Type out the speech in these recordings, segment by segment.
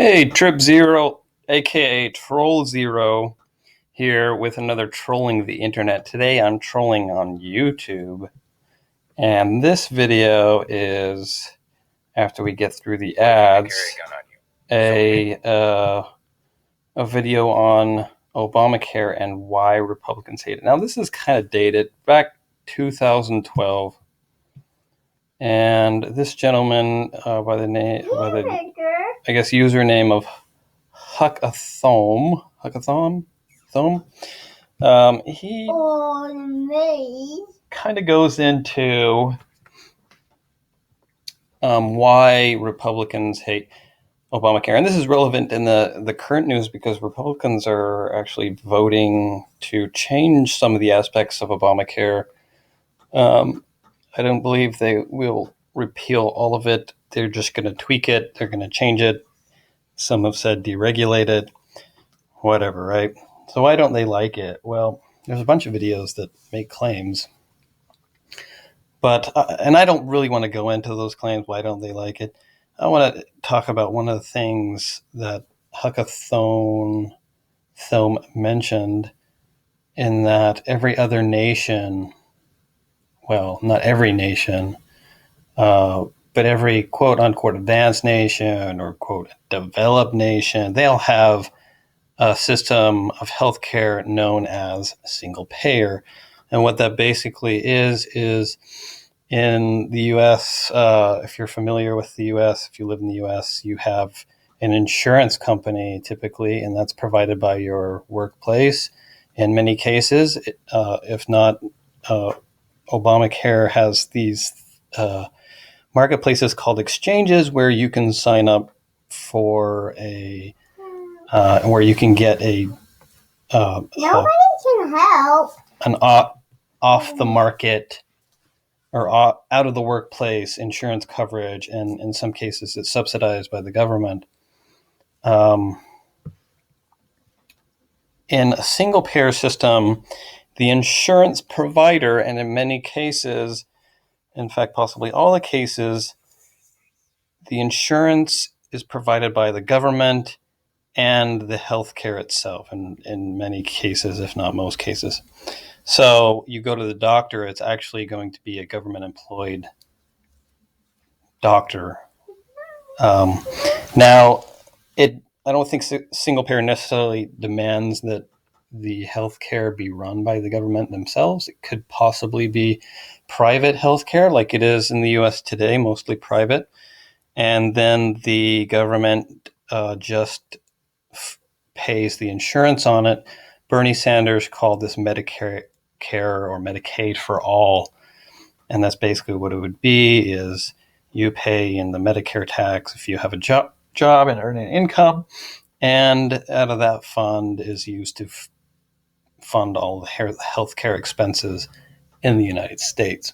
Hey, Trip Zero, aka Troll Zero, here with another Trolling the Internet. Today I'm trolling on YouTube, and this video is, after we get through the ads, a video on Obamacare and why Republicans hate it. Now, this is kind of dated, back 2012, and this gentleman by the I guess username of Huckathome, he kind of goes into why Republicans hate Obamacare. And this is relevant in the current news because Republicans are actually voting to change some of the aspects of Obamacare. I don't believe they will repeal all of it. They're just going to tweak it. They're going to change it. Some have said deregulate it, whatever, right? So why don't they like it? Well, there's a bunch of videos that make claims. But, and I don't really want to go into those claims. Why don't they like it? I want to talk about one of the things that Huckathone mentioned, in that every other nation, well, not every nation, but every quote unquote advanced nation or quote developed nation, they all have a system of healthcare known as single payer. And what that basically is in the U.S., if you're familiar with the U.S., if you live in the U.S., you have an insurance company typically, and that's provided by your workplace. In many cases, if not, Obamacare has these marketplaces called exchanges where you can sign up for where you can get nobody can help an off the market or out of the workplace insurance coverage, and in some cases it's subsidized by the government. In a single payer system, the insurance provider, and in many cases, in fact possibly all the cases, the insurance is provided by the government and the healthcare itself, and in many cases, if not most cases. So you go to the doctor, it's actually going to be a government employed doctor. Now, I don't think single payer necessarily demands that the healthcare be run by the government themselves. It could possibly be private healthcare, like it is in the U.S. today, mostly private. And then the government just pays the insurance on it. Bernie Sanders called this Medicare or Medicaid for all. And that's basically what it would be, is you pay in the Medicare tax if you have a job and earn an income, and out of that fund is used to fund all the healthcare expenses in the United States.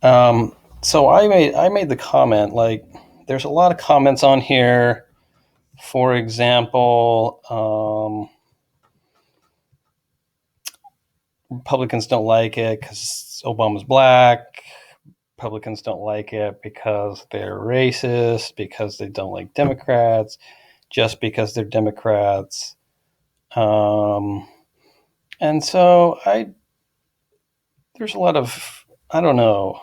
So I made the comment, like, there's a lot of comments on here. For example, Republicans don't like it because Obama's black. Republicans don't like it because they're racist, because they don't like Democrats, just because they're Democrats. And so there's a lot of, I don't know,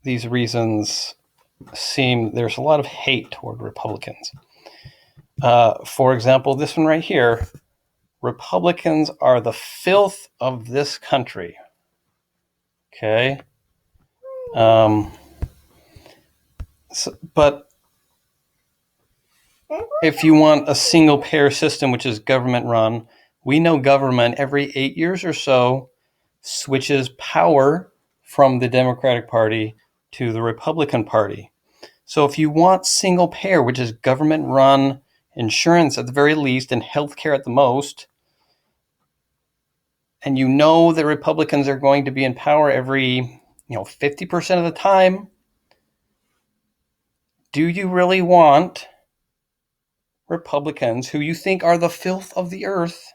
these reasons there's a lot of hate toward Republicans. For example, this one right here, Republicans are the filth of this country. Okay. But if you want a single payer system, which is government run, we know government every 8 years or so switches power from the Democratic Party to the Republican Party. So if you want single payer, which is government run insurance at the very least and healthcare at the most, and you know the Republicans are going to be in power every 50% of the time, do you really want Republicans, who you think are the filth of the earth,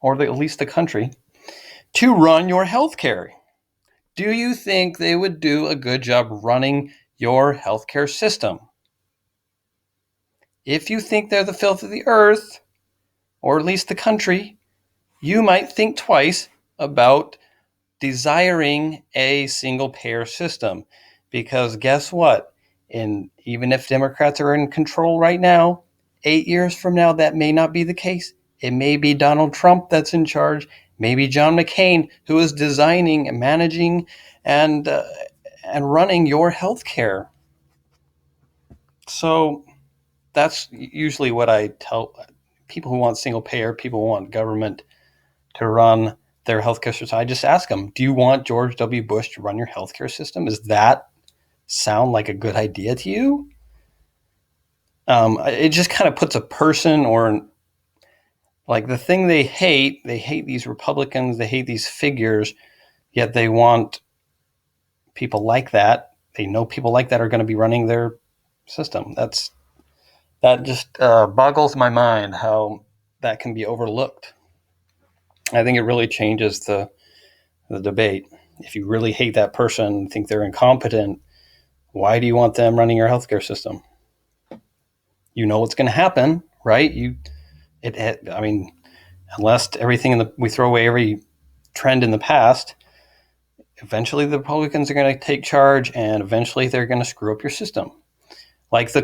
or at least the country, to run your healthcare? Do you think they would do a good job running your healthcare system? if you think they're the filth of the earth, or at least the country, you might think twice about desiring a single payer system. Because guess what? And even if Democrats are in control right now, 8 years from now, that may not be the case. It may be Donald Trump that's in charge, maybe John McCain, who is designing and managing and running your healthcare. So that's usually what I tell people who want single payer, people who want government to run their healthcare system. I just ask them, do you want George W. Bush to run your healthcare system? Does that sound like a good idea to you? It just kind of puts a person or like the thing they hate these Republicans, they hate these figures, yet they want people like that. They know people like that are going to be running their system. That just boggles my mind how that can be overlooked. I think it really changes the debate. If you really hate that person, think they're incompetent, why do you want them running your healthcare system? You know what's going to happen, right? I mean, unless we throw away every trend in the past, eventually the Republicans are going to take charge, and eventually they're going to screw up your system. Like the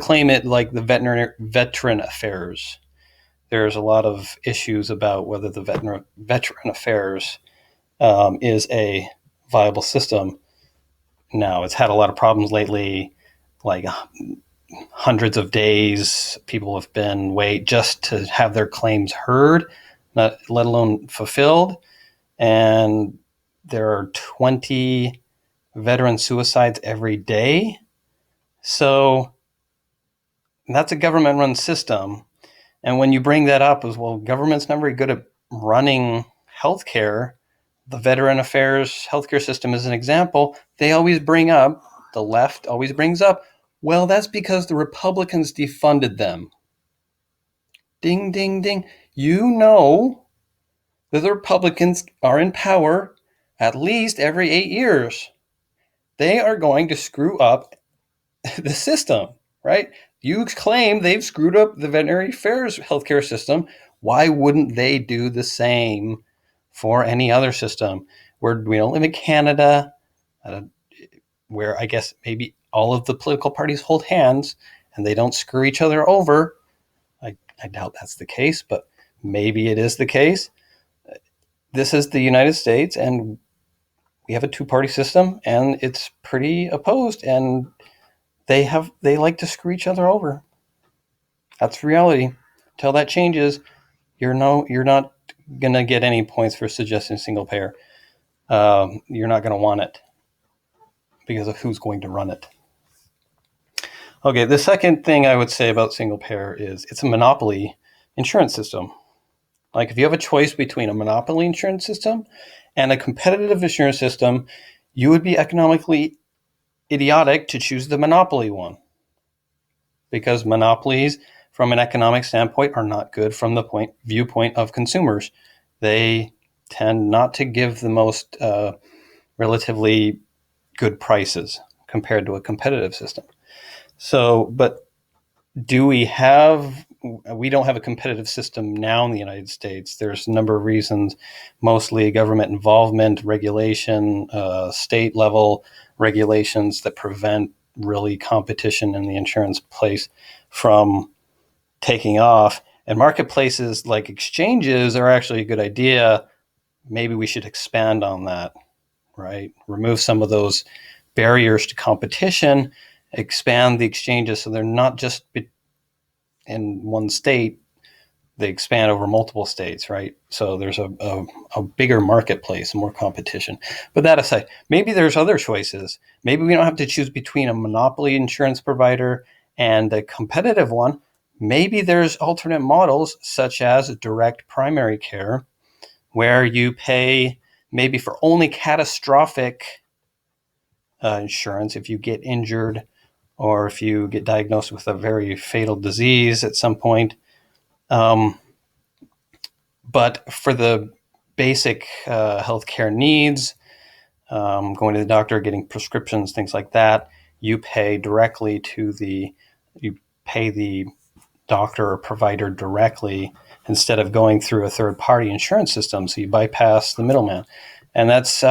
veteran affairs. There's a lot of issues about whether the veteran affairs is a viable system. Now, it's had a lot of problems lately, like hundreds of days people have been wait just to have their claims heard, not let alone fulfilled. And there are 20 veteran suicides every day. So that's a government-run system. And when you bring that up as well, government's not very good at running healthcare. The Veteran Affairs healthcare system is an example. They always bring up, the left always brings up, well, that's because the Republicans defunded them. Ding, ding, ding. You know that the Republicans are in power at least every 8 years. They are going to screw up the system, right? You claim they've screwed up the veterinary affairs healthcare system. Why wouldn't they do the same for any other system? We don't live in Canada, where I guess maybe all of the political parties hold hands and they don't screw each other over. I doubt that's the case, but maybe it is the case. This is the United States, and we have a two-party system, and it's pretty opposed, and they like to screw each other over. That's reality. Until that changes, you're not gonna get any points for suggesting single payer. You're not gonna want it because of who's going to run it. Okay, the second thing I would say about single payer is it's a monopoly insurance system. Like if you have a choice between a monopoly insurance system and a competitive insurance system, you would be economically idiotic to choose the monopoly one, because monopolies from an economic standpoint are not good from the viewpoint of consumers. They tend not to give the most relatively good prices compared to a competitive system. So, but we don't have a competitive system now in the United States. There's a number of reasons, mostly government involvement, regulation, state level regulations that prevent really competition in the insurance place from taking off. And marketplaces like exchanges are actually a good idea. Maybe we should expand on that, right? Remove some of those barriers to competition, expand the exchanges so they're not just in one state, they expand over multiple states, right? So there's a bigger marketplace, more competition. But that aside, maybe there's other choices. Maybe we don't have to choose between a monopoly insurance provider and a competitive one. Maybe there's alternate models such as direct primary care, where you pay maybe for only catastrophic insurance if you get injured or if you get diagnosed with a very fatal disease at some point. But for the basic healthcare needs, going to the doctor, getting prescriptions, things like that, you pay directly you pay the doctor or provider directly instead of going through a third-party insurance system. So you bypass the middleman. And that's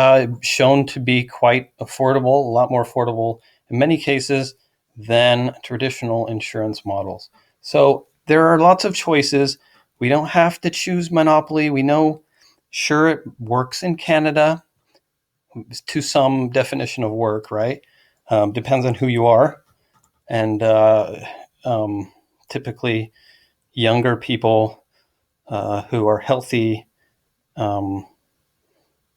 shown to be quite affordable, a lot more affordable in many cases than traditional insurance models. So there are lots of choices. We don't have to choose monopoly. We know, sure, it works in Canada to some definition of work, right? Depends on who you are. And typically, younger people who are healthy,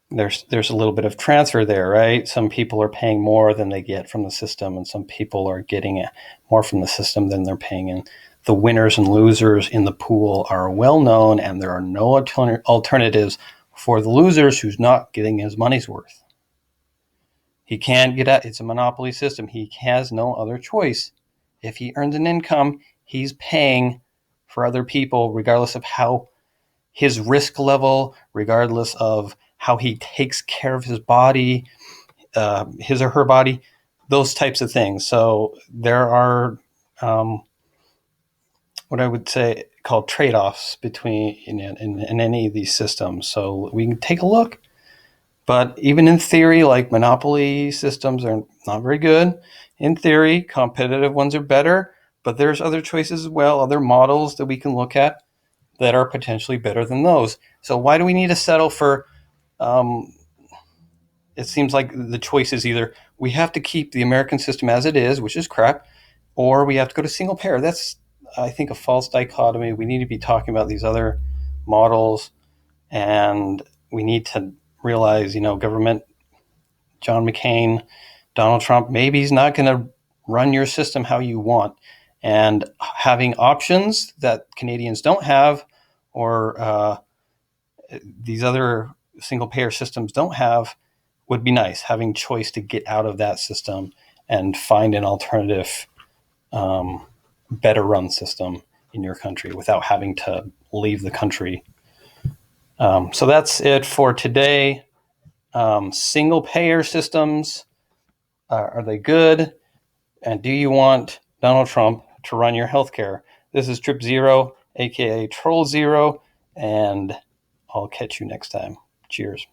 there's a little bit of transfer there, right? Some people are paying more than they get from the system, and some people are getting more from the system than they're paying in. The winners and losers in the pool are well known, and there are no alternatives for the losers who's not getting his money's worth. He can't get out. It's a monopoly system. He has no other choice. If he earns an income, he's paying for other people, regardless of how his risk level, regardless of how he takes care of his body, his or her body, those types of things. So there are what I would say called trade-offs between in any of these systems. So we can take a look. But even in theory, like monopoly systems are not very good. In theory, competitive ones are better, but there's other choices as well, other models that we can look at that are potentially better than those. So why do we need to settle for, it seems like the choice is either we have to keep the American system as it is, which is crap, or we have to go to single payer. That's, I think, a false dichotomy. We need to be talking about these other models, and we need to realize, government, John McCain, Donald Trump, maybe he's not going to run your system how you want. And having options that Canadians don't have, or these other single payer systems don't have, would be nice. Having choice to get out of that system and find an alternative, better run system in your country without having to leave the country. So that's it for today. Single payer systems, are they good? And do you want Donald Trump to run your healthcare? This is Trip Zero, aka Troll Zero, and I'll catch you next time. Cheers.